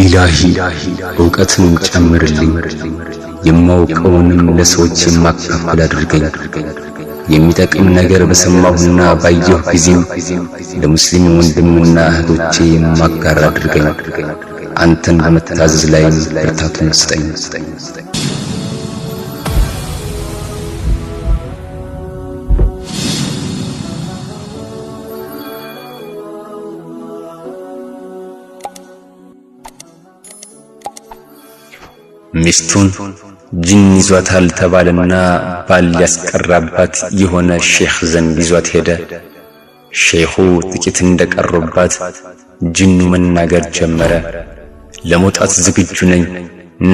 ኢላሂ ዕውቀትን ጨምርልኝ፣ የማውቀውንም ለሰዎች የማካፈል አድርገኝ። የሚጠቅም ነገር በሰማሁና ባየሁ ጊዜም ለሙስሊም ወንድምና እህቶቼ የማጋራ አድርገኝ። አንተን በመታዘዝ ላይም ብርታቱን ስጠኝ። ሚስቱን ጅን ይዟታል ተባለና ባል ያስቀራባት የሆነ ሼኽ ዘንድ ይዟት ሄደ። ሼኹ ጥቂት እንደቀረባት ጅኑ መናገር ጀመረ። ለመውጣት ዝግጁ ነኝ፣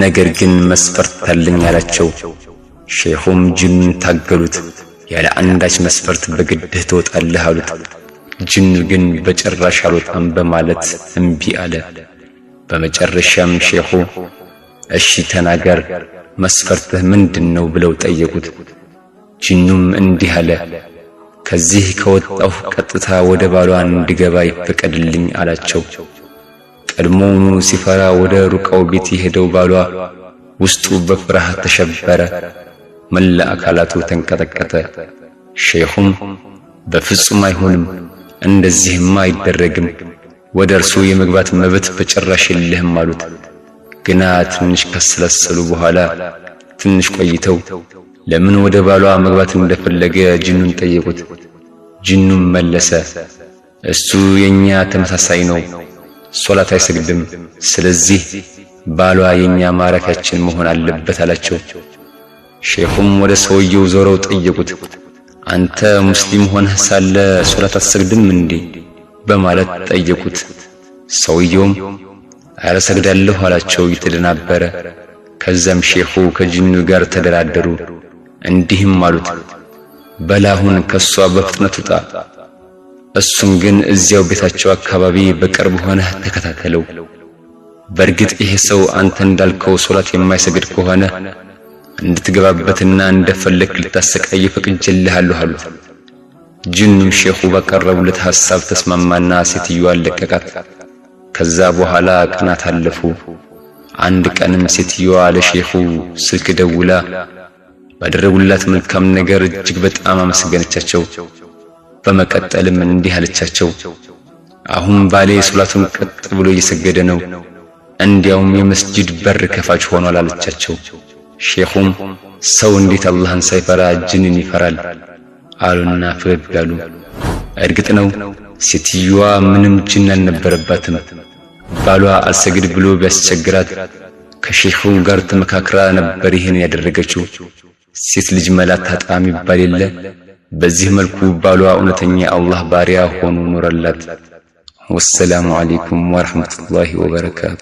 ነገር ግን መስፈርት አለኝ አላቸው። ሼኹም ጅኑን ታገሉት። ያለ አንዳች መስፈርት በግድህ ትወጣለህ አሉት። ጅኑ ግን በጭራሽ አልወጣም በማለት እምቢ አለ። በመጨረሻም ሼኹ እሺ ተናገር፣ መስፈርትህ ምንድነው ብለው ጠየቁት። ጅኑም እንዲህ አለ፣ ከዚህ ከወጣሁ ቀጥታ ወደ ባሏ እንድገባ ይፈቀድልኝ አላቸው። ቀድሞውኑ ሲፈራ ወደ ሩቃው ቤት የሄደው ባሏ ውስጡ በፍርሃት ተሸበረ፣ መላ አካላቱ ተንቀጠቀጠ። ሼኹም በፍጹም አይሆንም፣ እንደዚህማ አይደረግም፣ ወደ እርሱ የመግባት መብት በጭራሽ የለህም አሉት። ግና ትንሽ ከሰለሰሉ በኋላ ትንሽ ቆይተው ለምን ወደ ባሏ መግባት እንደፈለገ ጅኑን ጠየቁት። ጅኑም መለሰ፣ እሱ የኛ ተመሳሳይ ነው፣ ሶላት አይሰግድም፣ ስለዚህ ባሏ የኛ ማረፊያችን መሆን አለበት አላቸው። ሼኹም ወደ ሰውየው ዞረው ጠየቁት፣ አንተ ሙስሊም ሆነህ ሳለ ሶላት አትሰግድም እንዴ በማለት ጠየቁት። ሰውየውም አረ ሰግዳለሁ አላቸው እየተደናበረ። ከዛም ሼኹ ከጅኑ ጋር ተደራደሩ። እንዲህም አሉት፣ በላሁን ከሷ በፍጥነት ውጣ፣ እሱን ግን እዚያው ቤታቸው አካባቢ በቅርብ ሆነህ ተከታተለው። በእርግጥ ይሄ ሰው አንተ እንዳልከው ሶላት የማይሰግድ ከሆነ እንድትገባበትና እንደፈለክ ልታሰቃይ ፈቅጄልሃለሁ አሉት። ጅኑም ሼኹ ባቀረቡለት ሐሳብ ተስማማና ሴትዮዋን ለቀቃት። ከዛ በኋላ ቀናት አለፉ። አንድ ቀንም ሴትዮዋ ለሼኹ ስልክ ደውላ ባደረጉላት መልካም ነገር እጅግ በጣም አመሰገነቻቸው። በመቀጠልም እንዲህ አለቻቸው፣ አሁን ባሌ ሶላቱን ቀጥ ብሎ እየሰገደ ነው፣ እንዲያውም የመስጂድ በር ከፋች ሆኗል አለቻቸው። ሼኹም ሰው እንዴት አላህን ሳይፈራ ጅንን ይፈራል አሉና ፈገግ አሉ። እርግጥ ነው ሴትዮዋ ምንም ጅን አልነበረባትም። ባሏ አልሰግድ ብሎ ቢያስቸግራት ከሼኹ ጋር ተመካክራ ነበር ይህን ያደረገችው። ሴት ልጅ መላት ታጣሚ ይባል የለ። በዚህ መልኩ ባሏ እውነተኛ አላህ ባሪያ ሆኖ ኖረላት። ወሰላሙ አለይኩም ወራህመቱላሂ ወበረካቱ።